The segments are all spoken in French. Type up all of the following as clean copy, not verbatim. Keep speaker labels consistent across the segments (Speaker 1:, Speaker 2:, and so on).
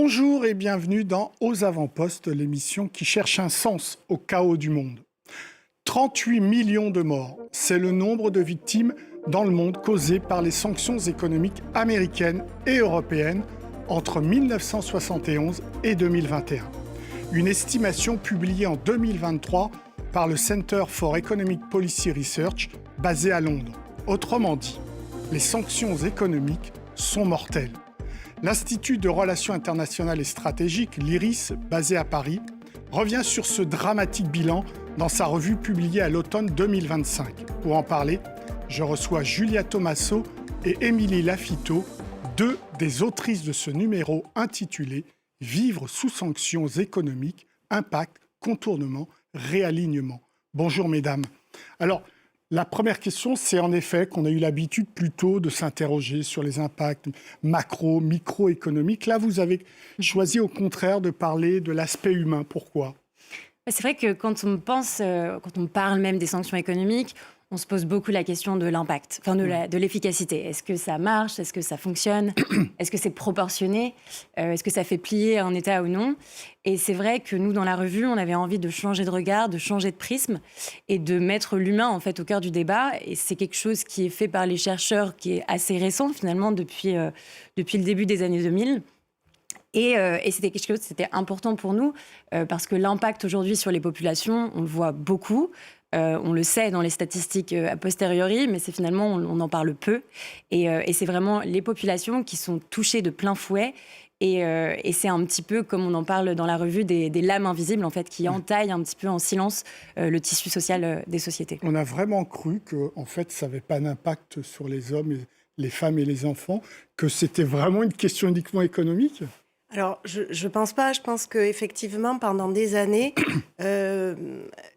Speaker 1: Bonjour et bienvenue dans Aux Avant-Postes, l'émission qui cherche un sens au chaos du monde. 38 millions de morts, c'est le nombre de victimes dans le monde causées par les sanctions économiques américaines et européennes entre 1971 et 2021. Une estimation publiée en 2023 par le Center for Economic Policy Research basé à Londres. Autrement dit, les sanctions économiques sont mortelles. L'Institut de Relations internationales et stratégiques, l'IRIS, basé à Paris, revient sur ce dramatique bilan dans sa revue publiée à l'automne 2025. Pour en parler, je reçois Julia Tomasso et Émilie Lafitau, deux des autrices de ce numéro intitulé « Vivre sous sanctions économiques, impact, contournement, réalignement ». Bonjour mesdames. Alors, la première question, c'est en effet qu'on a eu l'habitude plutôt de s'interroger sur les impacts macro, microéconomiques. Là, vous avez choisi au contraire de parler de l'aspect humain. Pourquoi ?
Speaker 2: C'est vrai que quand on parle même des sanctions économiques, on se pose beaucoup la question de l'impact, de l'efficacité. Est-ce que ça marche ? Est-ce que ça fonctionne ? Est-ce que c'est proportionné ? Est-ce que ça fait plier un État ou non ? Et c'est vrai que nous, dans la revue, on avait envie de changer de regard, de changer de prisme et de mettre l'humain en fait au cœur du débat. Et c'est quelque chose qui est fait par les chercheurs, qui est assez récent finalement depuis le début des années 2000. Et c'était quelque chose, c'était important pour nous parce que l'impact aujourd'hui sur les populations, on le voit beaucoup. On le sait dans les statistiques a posteriori, mais c'est finalement, on en parle peu. Et c'est vraiment les populations qui sont touchées de plein fouet. Et c'est un petit peu, comme on en parle dans la revue, des lames invisibles en fait, qui entaillent un petit peu en silence le tissu social des sociétés.
Speaker 1: On a vraiment cru que en fait, ça n'avait pas d'impact sur les hommes, les femmes et les enfants, que c'était vraiment une question uniquement économique ?
Speaker 3: Alors, je pense pas. Je pense qu'effectivement, pendant des années,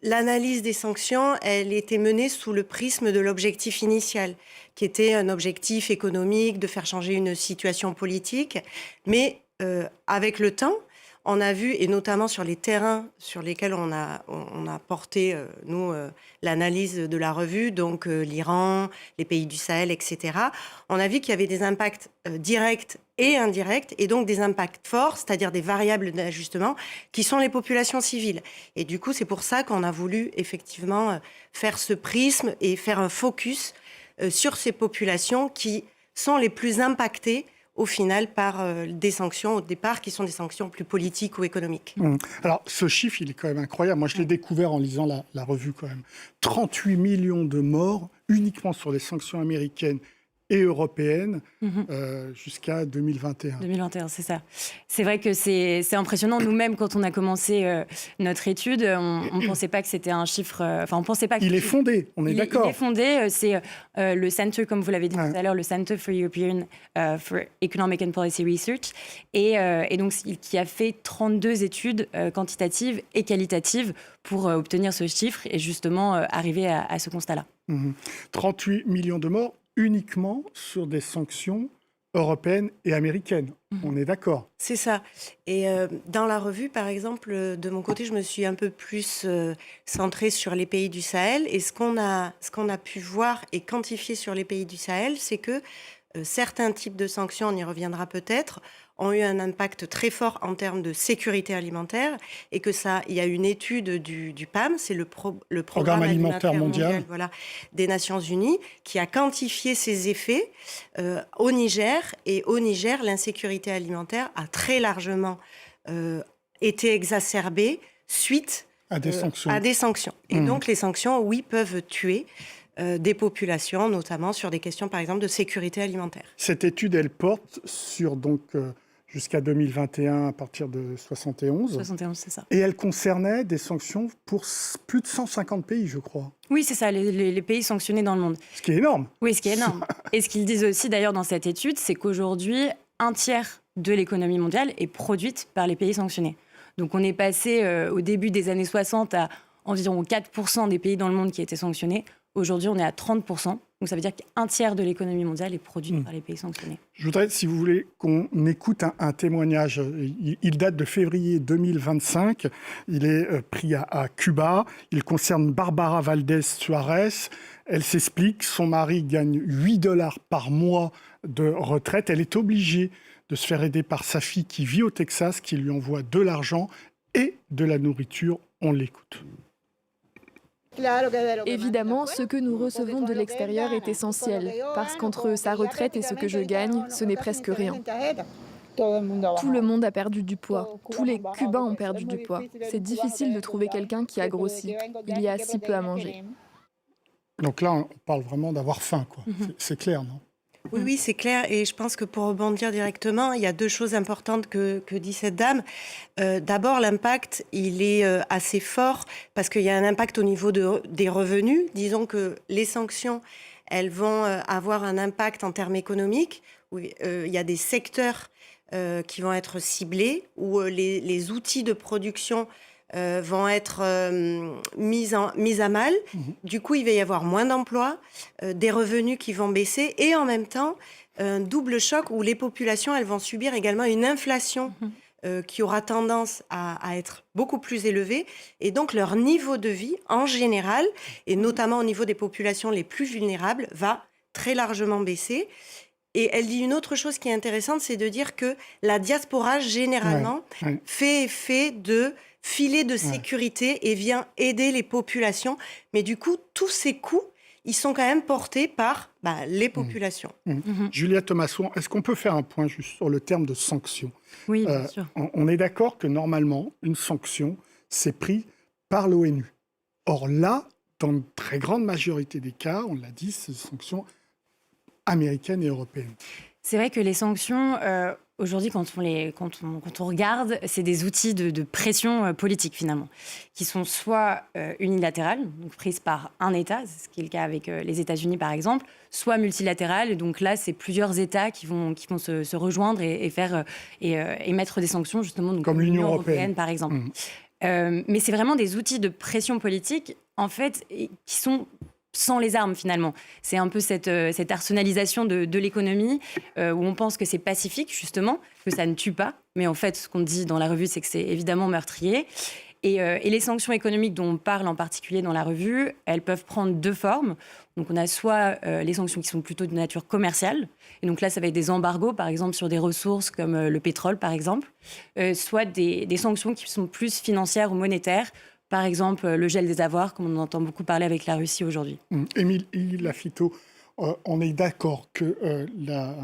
Speaker 3: l'analyse des sanctions, elle était menée sous le prisme de l'objectif initial, qui était un objectif économique, de faire changer une situation politique. Mais avec le temps, on a vu, et notamment sur les terrains sur lesquels on a porté, l'analyse de la revue, donc l'Iran, les pays du Sahel, etc., on a vu qu'il y avait des impacts directs et indirects, et donc des impacts forts, c'est-à-dire des variables d'ajustement, qui sont les populations civiles. Et du coup, c'est pour ça qu'on a voulu effectivement faire ce prisme et faire un focus sur ces populations qui sont les plus impactées au final par des sanctions au départ qui sont des sanctions plus politiques ou économiques.
Speaker 1: Alors, ce chiffre, il est quand même incroyable. Moi, je l'ai découvert en lisant la revue quand même. 38 millions de morts uniquement sur les sanctions américaines et européenne jusqu'à 2021.
Speaker 2: 2021, c'est ça. C'est vrai que c'est impressionnant. Nous-mêmes, quand on a commencé notre étude, on ne pensait pas que c'était un chiffre... on pensait pas
Speaker 1: il est fondé, on est d'accord.
Speaker 2: Il est fondé. C'est le Center, comme vous l'avez dit tout à l'heure, le Center for European for Economic and Policy Research, et donc qui a fait 32 études quantitatives et qualitatives pour obtenir ce chiffre et justement arriver à ce constat-là.
Speaker 1: 38 millions de morts uniquement sur des sanctions européennes et américaines. On est d'accord.
Speaker 3: C'est ça. Et dans la revue, par exemple, de mon côté, je me suis un peu plus centrée sur les pays du Sahel. Et ce qu'on a pu voir et quantifier sur les pays du Sahel, c'est que certains types de sanctions, on y reviendra peut-être, ont eu un impact très fort en termes de sécurité alimentaire et que il y a une étude du PAM, c'est le Programme alimentaire mondial des Nations Unies, qui a quantifié ces effets au Niger. Et au Niger, l'insécurité alimentaire a très largement été exacerbée suite
Speaker 1: à des
Speaker 3: sanctions. Et donc les sanctions, oui, peuvent tuer des populations, notamment sur des questions, par exemple, de sécurité alimentaire.
Speaker 1: Cette étude, elle porte sur jusqu'à 2021 à partir de 71.
Speaker 2: 71, c'est ça.
Speaker 1: Et elle concernait des sanctions pour plus de 150 pays, je crois.
Speaker 2: Oui, c'est ça, les pays sanctionnés dans le monde.
Speaker 1: Ce qui est énorme.
Speaker 2: Oui, ce qui est énorme. Et ce qu'ils disent aussi d'ailleurs dans cette étude, c'est qu'aujourd'hui, un tiers de l'économie mondiale est produite par les pays sanctionnés. Donc on est passé au début des années 60 à environ 4% des pays dans le monde qui étaient sanctionnés. Aujourd'hui, on est à 30%. Donc, ça veut dire qu'un tiers de l'économie mondiale est produite par les pays sanctionnés.
Speaker 1: Je voudrais, si vous voulez, qu'on écoute un témoignage. Il date de février 2025. Il est pris à Cuba. Il concerne Barbara Valdez Suarez. Elle s'explique. Son mari gagne $8 par mois de retraite. Elle est obligée de se faire aider par sa fille qui vit au Texas, qui lui envoie de l'argent et de la nourriture. On l'écoute.
Speaker 4: Évidemment, ce que nous recevons de l'extérieur est essentiel, parce qu'entre sa retraite et ce que je gagne, ce n'est presque rien. Tout le monde a perdu du poids. Tous les Cubains ont perdu du poids. C'est difficile de trouver quelqu'un qui a grossi. Il y a si peu à manger.
Speaker 1: Donc là, on parle vraiment d'avoir faim, quoi. C'est clair, non ?
Speaker 3: Oui, c'est clair. Et je pense que pour rebondir directement, il y a deux choses importantes que dit cette dame. D'abord, l'impact, il est assez fort parce qu'il y a un impact au niveau des revenus. Disons que les sanctions, elles vont avoir un impact en termes économiques. Où, il y a des secteurs qui vont être ciblés, où les outils de production vont être mis à mal. Du coup, il va y avoir moins d'emplois, des revenus qui vont baisser et en même temps, un double choc où les populations elles vont subir également une inflation qui aura tendance à être beaucoup plus élevée. Et donc, leur niveau de vie, en général, et notamment au niveau des populations les plus vulnérables, va très largement baisser. Et elle dit une autre chose qui est intéressante, c'est de dire que la diaspora, généralement, fait effet de filet de sécurité et vient aider les populations. Mais du coup, tous ces coûts, ils sont quand même portés par les populations.
Speaker 1: Julia Thomasson, est-ce qu'on peut faire un point juste sur le terme de sanction ?
Speaker 2: Oui, bien sûr.
Speaker 1: On est d'accord que normalement, une sanction, c'est pris par l'ONU. Or là, dans une très grande majorité des cas, on l'a dit, c'est des sanctions américaines et européennes.
Speaker 2: C'est vrai que les sanctions, aujourd'hui, quand on regarde, c'est des outils de pression politique, finalement, qui sont soit unilatérales, donc prises par un État, c'est ce qui est le cas avec les États-Unis, par exemple, soit multilatérales. Et donc là, c'est plusieurs États qui vont se rejoindre et mettre des sanctions, justement, donc,
Speaker 1: comme l'Union européenne,
Speaker 2: par exemple. Mais c'est vraiment des outils de pression politique, en fait, qui sont sans les armes, finalement. C'est un peu cette arsenalisation de l'économie où on pense que c'est pacifique, justement, que ça ne tue pas. Mais en fait, ce qu'on dit dans la revue, c'est que c'est évidemment meurtrier. Et les sanctions économiques dont on parle en particulier dans la revue, elles peuvent prendre deux formes. Donc on a soit les sanctions qui sont plutôt de nature commerciale, et donc là ça va être des embargos par exemple sur des ressources comme le pétrole par exemple, soit des sanctions qui sont plus financières ou monétaires, par exemple le gel des avoirs comme on entend beaucoup parler avec la Russie aujourd'hui.
Speaker 1: Émile Lafitau, on est d'accord que la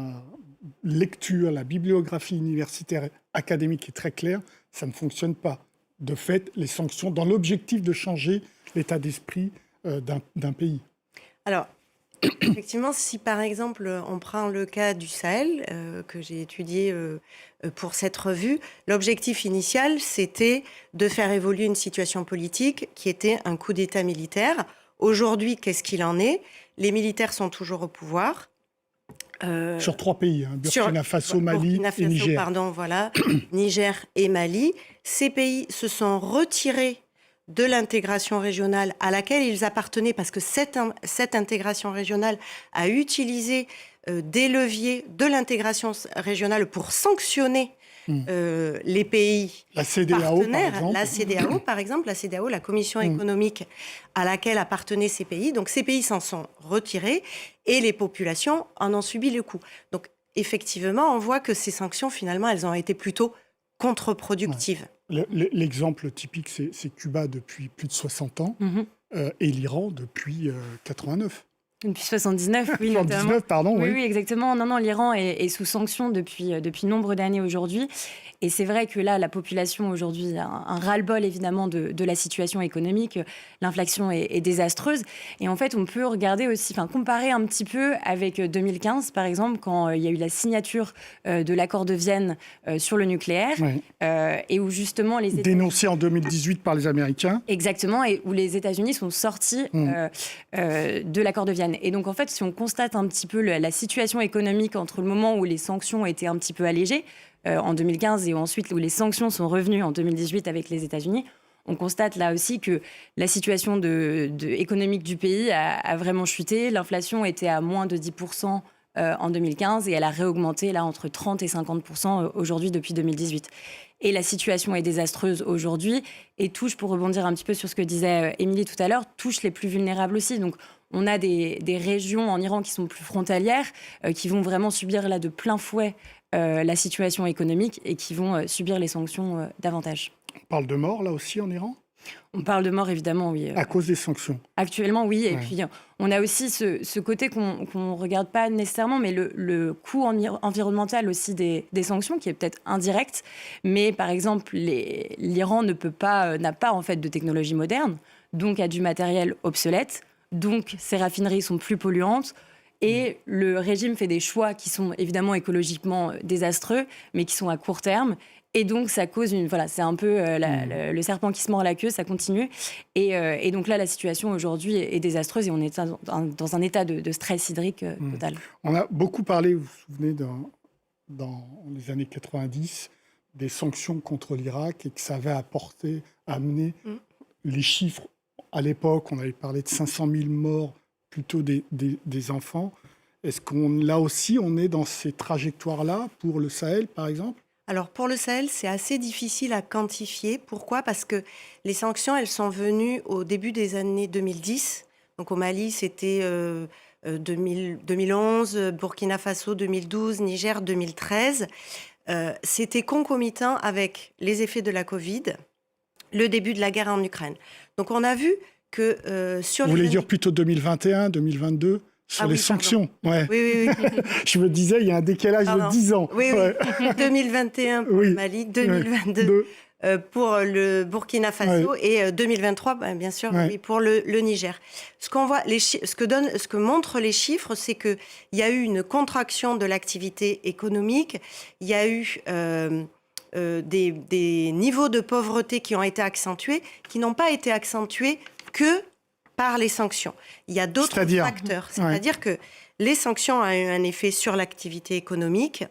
Speaker 1: lecture, la bibliographie universitaire académique est très claire, ça ne fonctionne pas. De fait, les sanctions dans l'objectif de changer l'état d'esprit d'un pays.
Speaker 3: Alors, effectivement, si par exemple on prend le cas du Sahel, que j'ai étudié pour cette revue, l'objectif initial, c'était de faire évoluer une situation politique qui était un coup d'État militaire. Aujourd'hui, qu'est-ce qu'il en est ? Les militaires sont toujours au pouvoir.
Speaker 1: Sur trois pays, Burkina Faso, Mali et Niger.
Speaker 3: Niger et Mali. Ces pays se sont retirés de l'intégration régionale à laquelle ils appartenaient parce que cette intégration régionale a utilisé des leviers de l'intégration régionale pour sanctionner les pays
Speaker 1: la CEDEAO,
Speaker 3: partenaires.
Speaker 1: Par exemple.
Speaker 3: La CEDEAO, la Commission économique à laquelle appartenaient ces pays. Donc ces pays s'en sont retirés et les populations en ont subi le coup. Donc effectivement, on voit que ces sanctions, finalement, elles ont été plutôt contre-productives.
Speaker 1: L'exemple typique, c'est Cuba depuis plus de 60 ans et l'Iran depuis 89.
Speaker 2: Depuis 79, oui.
Speaker 1: 79, pardon, oui.
Speaker 2: Oui, exactement. Non, l'Iran est sous sanction depuis nombre d'années aujourd'hui. Et c'est vrai que là, la population aujourd'hui a un ras-le-bol, évidemment, de la situation économique. L'inflation est désastreuse. Et en fait, on peut regarder aussi, comparer un petit peu avec 2015, par exemple, quand il y a eu la signature de l'accord de Vienne sur le nucléaire. Oui. Et où justement les États-Unis...
Speaker 1: Dénoncé en 2018 par les Américains.
Speaker 2: Exactement, et où les États-Unis sont sortis de l'accord de Vienne. Et donc, en fait, si on constate un petit peu la situation économique entre le moment où les sanctions étaient un petit peu allégées, en 2015 et ensuite où les sanctions sont revenues en 2018 avec les États-Unis, on constate là aussi que la situation économique du pays a vraiment chuté. L'inflation était à moins de 10% en 2015 et elle a réaugmenté là, entre 30 et 50% aujourd'hui depuis 2018. Et la situation est désastreuse aujourd'hui et touche, pour rebondir un petit peu sur ce que disait Émilie tout à l'heure, touche les plus vulnérables aussi. Donc, on a des régions en Iran qui sont plus frontalières, qui vont vraiment subir là de plein fouet la situation économique et qui vont subir les sanctions davantage.
Speaker 1: On parle de mort, là aussi, en Iran ?
Speaker 2: On parle de mort, évidemment, oui.
Speaker 1: À cause des sanctions.
Speaker 2: Actuellement, oui. Et puis, on a aussi ce côté qu'on ne regarde pas nécessairement, mais le coût environnemental aussi des sanctions, qui est peut-être indirect. Mais par exemple, l'Iran n'a pas en fait de technologie moderne, donc a du matériel obsolète. Donc, ses raffineries sont plus polluantes. Et le régime fait des choix qui sont évidemment écologiquement désastreux, mais qui sont à court terme. Et donc, ça cause c'est un peu le serpent qui se mord la queue, ça continue. Et donc là, la situation aujourd'hui est désastreuse et on est dans un état de stress hydrique total.
Speaker 1: On a beaucoup parlé, vous vous souvenez, dans les années 90, des sanctions contre l'Irak et que ça avait amené les chiffres. À l'époque, on avait parlé de 500 000 morts, plutôt des enfants. Est-ce là aussi, on est dans ces trajectoires-là pour le Sahel, par exemple ?
Speaker 3: Alors pour le Sahel, c'est assez difficile à quantifier. Pourquoi ? Parce que les sanctions, elles sont venues au début des années 2010. Donc au Mali, c'était 2011, Burkina Faso 2012, Niger 2013. C'était concomitant avec les effets de la Covid, le début de la guerre en Ukraine. Donc on a vu que sur
Speaker 1: Vous voulez dire plutôt 2021, 2022 ? Sur les sanctions, ouais.
Speaker 3: Oui.
Speaker 1: Je me disais, il y a un décalage de 10 ans.
Speaker 3: Oui. 2021 pour le Mali, 2022 pour le Burkina Faso et 2023, bien sûr, pour le Niger. Ce qu'on voit, ce que montrent les chiffres, c'est qu'il y a eu une contraction de l'activité économique, il y a eu des niveaux de pauvreté qui ont été accentués, qui n'ont pas été accentués que par les sanctions. Il y a d'autres facteurs. C'est-à-dire que les sanctions ont eu un effet sur l'activité économique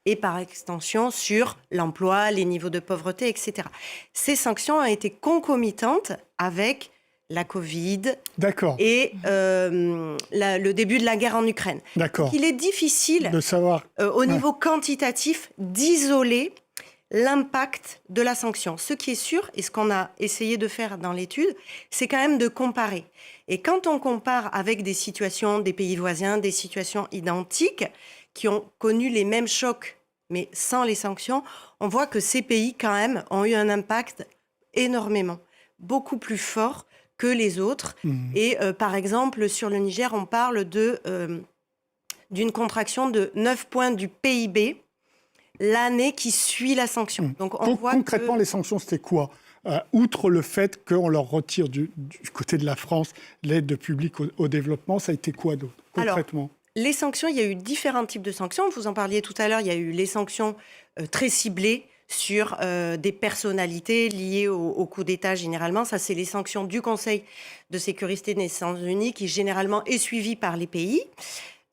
Speaker 3: et par extension sur l'emploi, les niveaux de pauvreté, etc. Ces sanctions ont été concomitantes avec la Covid et le début de la guerre en Ukraine. Donc, il est difficile
Speaker 1: de savoir
Speaker 3: au niveau quantitatif d'isoler l'impact de la sanction. Ce qui est sûr, et ce qu'on a essayé de faire dans l'étude, c'est quand même de comparer. Et quand on compare avec des situations des pays voisins, des situations identiques, qui ont connu les mêmes chocs, mais sans les sanctions, on voit que ces pays, quand même, ont eu un impact énormément, beaucoup plus fort que les autres. Et par exemple, sur le Niger, on parle d'une contraction de 9 points du PIB l'année qui suit la sanction. Donc,
Speaker 1: concrètement, les sanctions, c'était quoi ? Outre le fait qu'on leur retire du côté de la France l'aide publique au développement, ça a été quoi d'autre, concrètement ?
Speaker 3: Alors, les sanctions, il y a eu différents types de sanctions. Vous en parliez tout à l'heure, il y a eu les sanctions très ciblées sur des personnalités liées au coup d'État généralement. Ça, c'est les sanctions du Conseil de sécurité des Nations Unies qui généralement est suivi par les pays.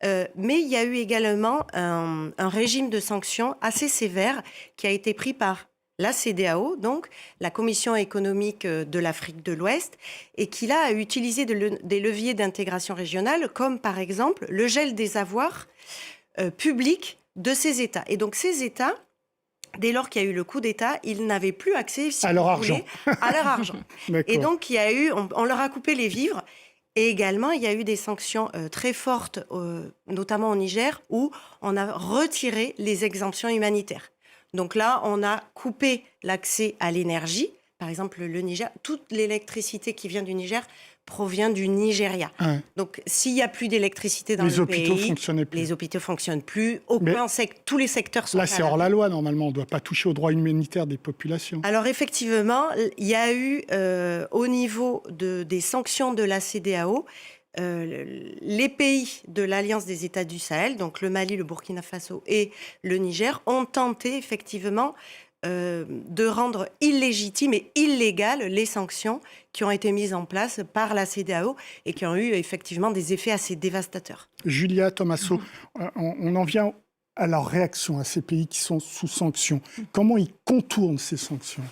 Speaker 3: Mais il y a eu également un régime de sanctions assez sévère qui a été pris par la CEDEAO, donc la Commission économique de l'Afrique de l'Ouest, et qui là a utilisé des leviers d'intégration régionale, comme par exemple le gel des avoirs publics de ces États. Et donc ces États, dès lors qu'il y a eu le coup d'État, ils n'avaient plus accès,
Speaker 1: à leur argent.
Speaker 3: Et donc il y a eu, on leur a coupé les vivres. Et également, il y a eu des sanctions très fortes, notamment au Niger, où on a retiré les exemptions humanitaires. Donc là, on a coupé l'accès à l'énergie. Par exemple, le Niger, toute l'électricité qui vient du Niger provient du Nigeria. Donc, s'il n'y a plus d'électricité dans le pays, les hôpitaux fonctionnent plus. Tous les secteurs sont...
Speaker 1: Là, c'est hors la loi, normalement. On ne doit pas toucher aux droits humanitaires des populations.
Speaker 3: Alors, effectivement, il y a eu, au niveau des sanctions de la CEDEAO, les pays de l'Alliance des États du Sahel, donc le Mali, le Burkina Faso et le Niger, ont tenté effectivement de rendre illégitimes et illégales les sanctions qui ont été mises en place par la CEDEAO et qui ont eu effectivement des effets assez dévastateurs.
Speaker 1: Julia Thomasso, on en vient à leur réaction à ces pays qui sont sous sanctions. Comment ils contournent ces sanctions ?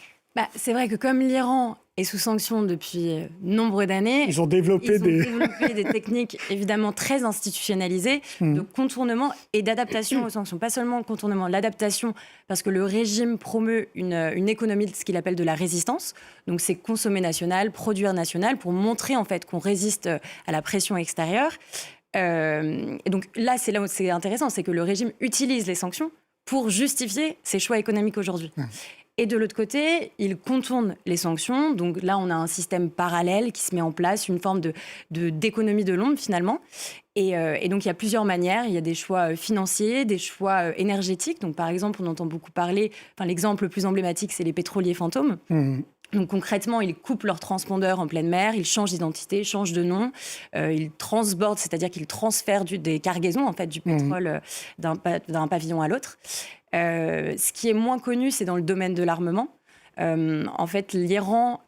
Speaker 2: C'est vrai que comme l'Iran est sous sanctions depuis nombre d'années,
Speaker 1: ils ont développé
Speaker 2: des techniques évidemment très institutionnalisées de contournement et d'adaptation aux sanctions. Pas seulement le contournement, l'adaptation, parce que le régime promeut une économie de ce qu'il appelle de la résistance. Donc c'est consommer national, produire national, pour montrer en fait qu'on résiste à la pression extérieure. Et donc là où c'est intéressant, c'est que le régime utilise les sanctions pour justifier ses choix économiques aujourd'hui.
Speaker 1: Ouais.
Speaker 2: Et de l'autre côté, il contourne les sanctions. Donc là, on a un système parallèle qui se met en place, une forme d'économie de l'ombre finalement. Et donc, il y a plusieurs manières. Il y a des choix financiers, des choix énergétiques. Donc, par exemple, on entend beaucoup parler, l'exemple le plus emblématique, c'est les pétroliers fantômes. Donc concrètement, ils coupent leur transpondeur en pleine mer, ils changent d'identité, changent de nom, ils transbordent, c'est-à-dire qu'ils transfèrent des cargaisons en fait, du pétrole d'un pavillon à l'autre. Ce qui est moins connu, c'est dans le domaine de l'armement. En fait, l'Iran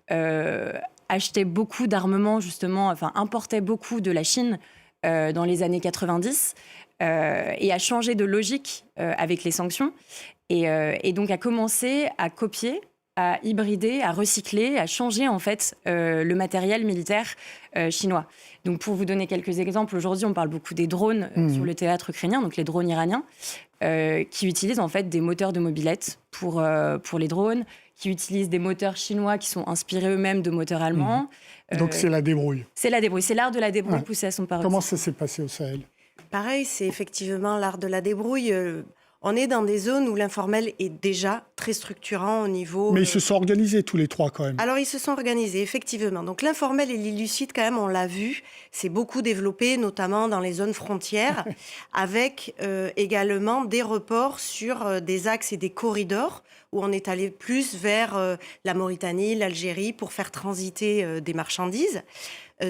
Speaker 2: achetait beaucoup d'armements, justement, importait beaucoup de la Chine dans les années 90 et a changé de logique avec les sanctions et donc a commencé à copier, à hybrider, à recycler, à changer en fait le matériel militaire chinois. Donc pour vous donner quelques exemples, aujourd'hui on parle beaucoup des drones sur le théâtre ukrainien, donc les drones iraniens, qui utilisent en fait des moteurs de mobylettes pour les drones, qui utilisent des moteurs chinois qui sont inspirés eux-mêmes de moteurs allemands.
Speaker 1: Donc c'est la débrouille.
Speaker 2: C'est la débrouille, c'est l'art de la débrouille poussé à son paroxysme.
Speaker 1: Comment ça s'est passé au Sahel?
Speaker 3: Pareil, c'est effectivement l'art de la débrouille. On est dans des zones où l'informel est déjà très structurant au niveau...
Speaker 1: Mais ils se sont organisés tous les trois quand même.
Speaker 3: Alors ils se sont organisés, effectivement. Donc l'informel et l'illicite, quand même, on l'a vu, c'est beaucoup développé, notamment dans les zones frontières, avec également des reports sur des axes et des corridors où on est allé plus vers la Mauritanie, l'Algérie, pour faire transiter des marchandises.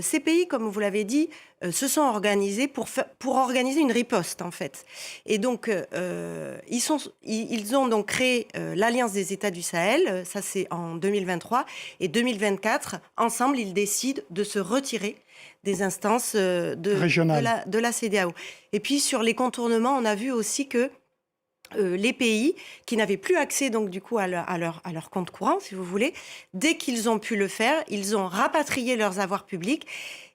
Speaker 3: Ces pays, comme vous l'avez dit, se sont organisés pour organiser une riposte, en fait. Et donc, ils ont donc créé l'Alliance des États du Sahel, ça c'est en 2023, et 2024, ensemble, ils décident de se retirer des instances de la CEDEAO. Et puis, sur les contournements, on a vu aussi que les pays qui n'avaient plus accès donc du coup à leur compte courant, si vous voulez, dès qu'ils ont pu le faire, ils ont rapatrié leurs avoirs publics.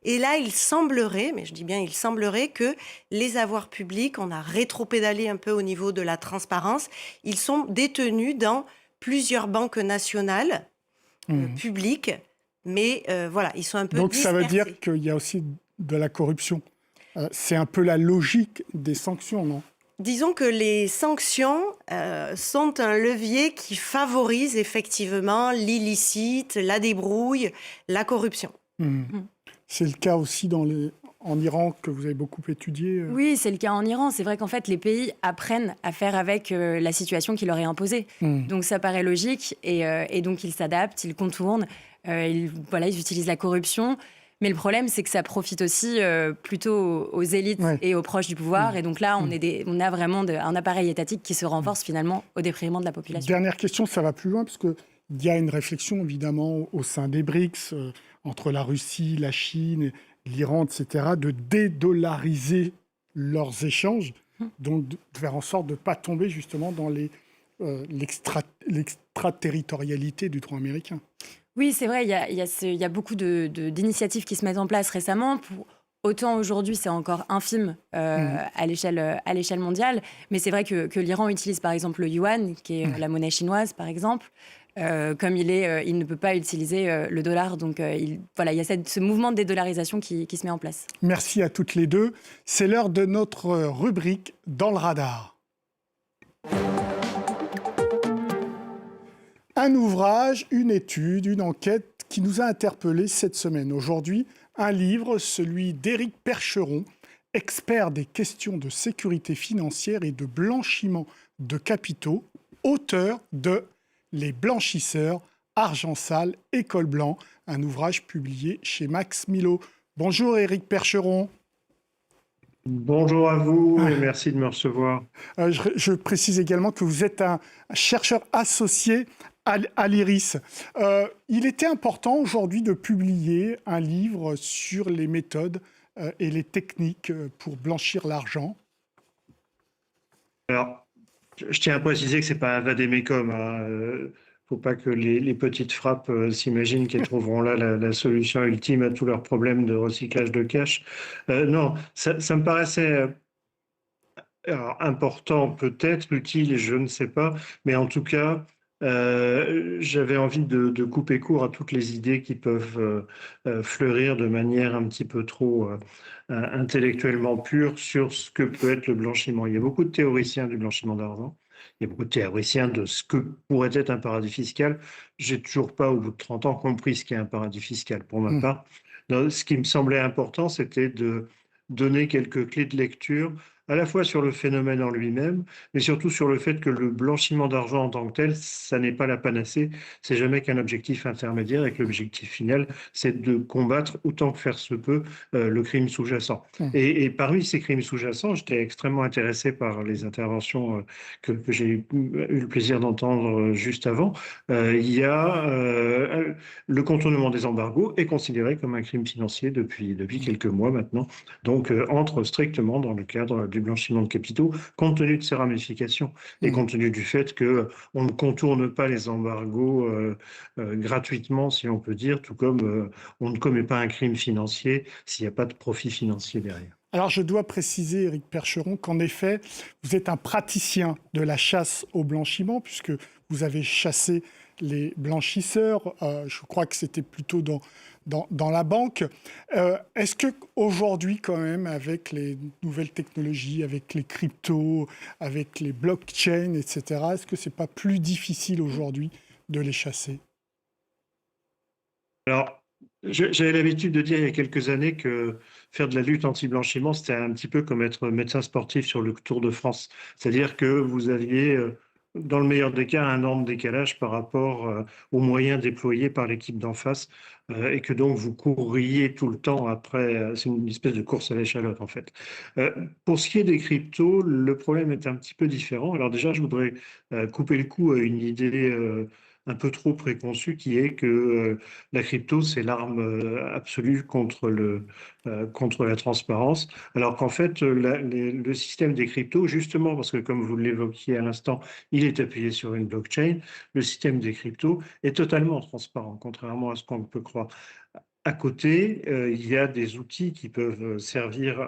Speaker 3: Et là, il semblerait, mais je dis bien il semblerait, que les avoirs publics, on a rétropédalé un peu au niveau de la transparence, ils sont détenus dans plusieurs banques nationales publiques, mais voilà, ils sont un peu
Speaker 1: Donc
Speaker 3: dispersés.
Speaker 1: Ça veut dire qu'il y a aussi de la corruption. C'est un peu la logique des sanctions, non ?
Speaker 3: Disons que les sanctions sont un levier qui favorise effectivement l'illicite, la débrouille, la corruption.
Speaker 1: C'est le cas aussi en Iran que vous avez beaucoup étudié.
Speaker 2: Oui, c'est le cas en Iran. C'est vrai qu'en fait, les pays apprennent à faire avec la situation qui leur est imposée. Donc ça paraît logique et donc ils s'adaptent, ils contournent, ils utilisent la corruption. Mais le problème, c'est que ça profite aussi plutôt aux élites et aux proches du pouvoir. Et donc là, on a vraiment un appareil étatique qui se renforce finalement au détriment de la population.
Speaker 1: Dernière question, ça va plus loin, parce qu'il y a une réflexion évidemment au sein des BRICS, entre la Russie, la Chine, l'Iran, etc., de dédollariser leurs échanges, donc de faire en sorte de ne pas tomber justement dans l'extraterritorialité du droit américain.
Speaker 2: Oui, c'est vrai, il y a beaucoup d'initiatives qui se mettent en place récemment. Autant aujourd'hui, c'est encore infime à l'échelle mondiale, mais c'est vrai que l'Iran utilise par exemple le yuan, qui est la monnaie chinoise par exemple. Comme il ne peut pas utiliser le dollar. Donc il y a ce mouvement de dédollarisation qui se met en place.
Speaker 1: Merci à toutes les deux. C'est l'heure de notre rubrique Dans le radar. Un ouvrage, une étude, une enquête qui nous a interpellés cette semaine. Aujourd'hui, un livre, celui d'Éric Percheron, expert des questions de sécurité financière et de blanchiment de capitaux, auteur de Les blanchisseurs, argent sale et col blanc, un ouvrage publié chez Max Milo. Bonjour Éric Percheron.
Speaker 5: Bonjour à vous et merci de me recevoir.
Speaker 1: Je précise également que vous êtes un chercheur associé à l'IRIS. Il était important aujourd'hui de publier un livre sur les méthodes et les techniques pour blanchir l'argent.
Speaker 5: Alors, je tiens à préciser que ce n'est pas un vade-mecum. Faut pas que les petites frappes s'imaginent qu'elles trouveront là la solution ultime à tous leurs problèmes de recyclage de cash. Non, ça me paraissait important, peut-être utile, je ne sais pas, mais en tout cas, j'avais envie de couper court à toutes les idées qui peuvent fleurir de manière un petit peu trop intellectuellement pure sur ce que peut être le blanchiment. Il y a beaucoup de théoriciens du blanchiment d'argent. il y a beaucoup de théoriciens de ce que pourrait être un paradis fiscal. J'ai toujours pas, au bout de 30 ans, compris ce qu'est un paradis fiscal, pour ma part. Donc, ce qui me semblait important, c'était de donner quelques clés de lecture, à la fois sur le phénomène en lui-même, mais surtout sur le fait que le blanchiment d'argent en tant que tel, ça n'est pas la panacée, c'est jamais qu'un objectif intermédiaire et que l'objectif final, c'est de combattre autant que faire se peut le crime sous-jacent. Et parmi ces crimes sous-jacents, j'étais extrêmement intéressé par les interventions que j'ai eu le plaisir d'entendre juste avant. Il y a le contournement des embargos est considéré comme un crime financier depuis quelques mois maintenant, donc entre strictement dans le cadre du blanchiment de capitaux, compte tenu de ses ramifications et compte tenu du fait qu'on ne contourne pas les embargos gratuitement, si on peut dire, tout comme on ne commet pas un crime financier s'il n'y a pas de profit financier derrière.
Speaker 1: Alors, je dois préciser, Éric Percheron, qu'en effet, vous êtes un praticien de la chasse au blanchiment, puisque vous avez chassé les blanchisseurs. Je crois que c'était plutôt dans la banque. Est-ce qu'aujourd'hui, quand même, avec les nouvelles technologies, avec les cryptos, avec les blockchains, etc., est-ce que ce n'est pas plus difficile aujourd'hui de les chasser ?
Speaker 5: Alors, j'avais l'habitude de dire il y a quelques années que faire de la lutte anti-blanchiment, c'était un petit peu comme être médecin sportif sur le Tour de France. C'est-à-dire que vous aviez, dans le meilleur des cas, un énorme décalage par rapport aux moyens déployés par l'équipe d'en face et que donc vous courriez tout le temps après. C'est une espèce de course à l'échalote, en fait. Pour ce qui est des cryptos, le problème est un petit peu différent. Alors déjà, je voudrais couper le cou à une idée un peu trop préconçue qui est que la crypto, c'est l'arme absolue contre la transparence, alors qu'en fait, le système des cryptos, justement, parce que comme vous l'évoquiez à l'instant, il est appuyé sur une blockchain, le système des cryptos est totalement transparent, contrairement à ce qu'on peut croire. À côté, il y a des outils qui peuvent servir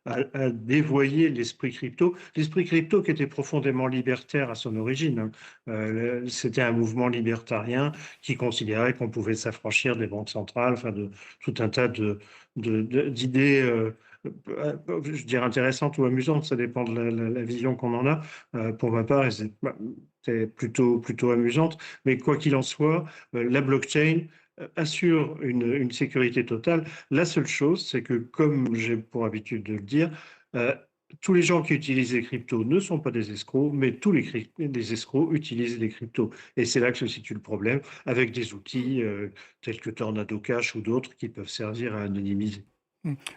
Speaker 5: à dévoyer l'esprit crypto. L'esprit crypto qui était profondément libertaire à son origine. C'était un mouvement libertarien qui considérait qu'on pouvait s'affranchir des banques centrales, enfin de tout un tas d'idées, je dirais intéressantes ou amusantes, ça dépend de la vision qu'on en a. Pour ma part, c'est plutôt amusante, mais quoi qu'il en soit, la blockchain assure une sécurité totale. La seule chose, c'est que, comme j'ai pour habitude de le dire, tous les gens qui utilisent les cryptos ne sont pas des escrocs, mais tous les escrocs utilisent les cryptos. Et c'est là que se situe le problème, avec des outils tels que Tornado Cash ou d'autres qui peuvent servir à anonymiser.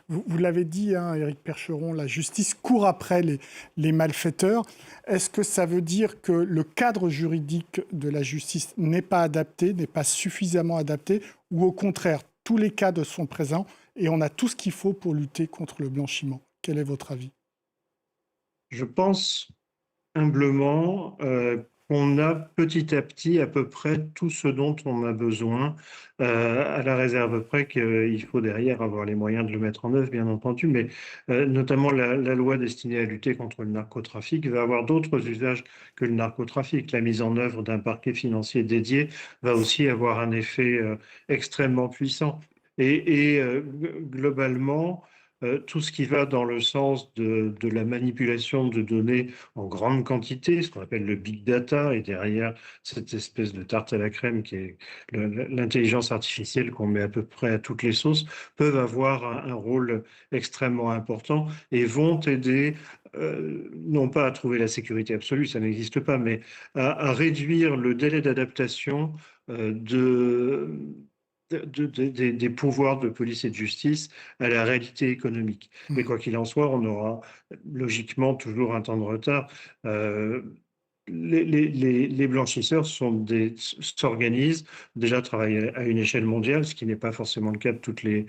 Speaker 1: Vous l'avez dit, hein, Éric Percheron, la justice court après les malfaiteurs. Est-ce que ça veut dire que le cadre juridique de la justice n'est pas adapté, n'est pas suffisamment adapté, ou au contraire, tous les cadres sont présents et on a tout ce qu'il faut pour lutter contre le blanchiment? Quel est votre avis?
Speaker 5: Je pense humblement qu'on a petit à petit à peu près tout ce dont on a besoin, à la réserve près qu'il faut derrière avoir les moyens de le mettre en œuvre, bien entendu, mais notamment la loi destinée à lutter contre le narcotrafic va avoir d'autres usages que le narcotrafic. La mise en œuvre d'un parquet financier dédié va aussi avoir un effet extrêmement puissant. Et globalement, tout ce qui va dans le sens de la manipulation de données en grande quantité, ce qu'on appelle le big data, et derrière cette espèce de tarte à la crème qui est l'intelligence artificielle qu'on met à peu près à toutes les sauces, peuvent avoir un rôle extrêmement important et vont aider, non pas à trouver la sécurité absolue, ça n'existe pas, mais à réduire le délai d'adaptation des pouvoirs de police et de justice à la réalité économique. Mais quoi qu'il en soit, on aura logiquement toujours un temps de retard. Les blanchisseurs s'organisent, déjà travaillent à une échelle mondiale, ce qui n'est pas forcément le cas de toutes les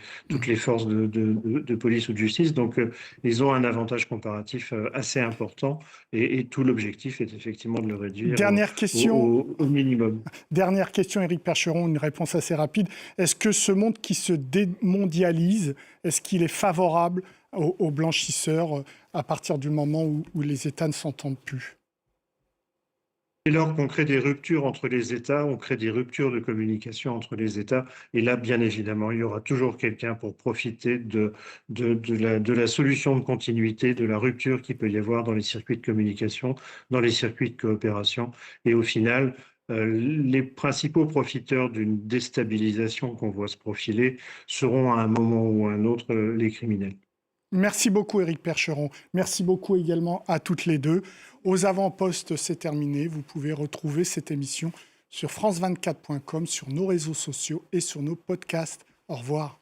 Speaker 5: forces de police ou de justice. Donc, ils ont un avantage comparatif assez important et tout l'objectif est effectivement de le réduire
Speaker 1: Dernière question,
Speaker 5: au minimum.
Speaker 1: Dernière question, Éric Percheron, une réponse assez rapide. Est-ce que ce monde qui se démondialise, est-ce qu'il est favorable aux blanchisseurs à partir du moment où les États ne s'entendent plus?
Speaker 5: Dès lors qu'on crée des ruptures entre les États, on crée des ruptures de communication entre les États. Et là, bien évidemment, il y aura toujours quelqu'un pour profiter de la solution de continuité, de la rupture qu'il peut y avoir dans les circuits de communication, dans les circuits de coopération. Et au final, les principaux profiteurs d'une déstabilisation qu'on voit se profiler seront à un moment ou à un autre les criminels.
Speaker 1: Merci beaucoup Éric Percheron. Merci beaucoup également à toutes les deux. Aux avant-postes, c'est terminé. Vous pouvez retrouver cette émission sur france24.com, sur nos réseaux sociaux et sur nos podcasts. Au revoir.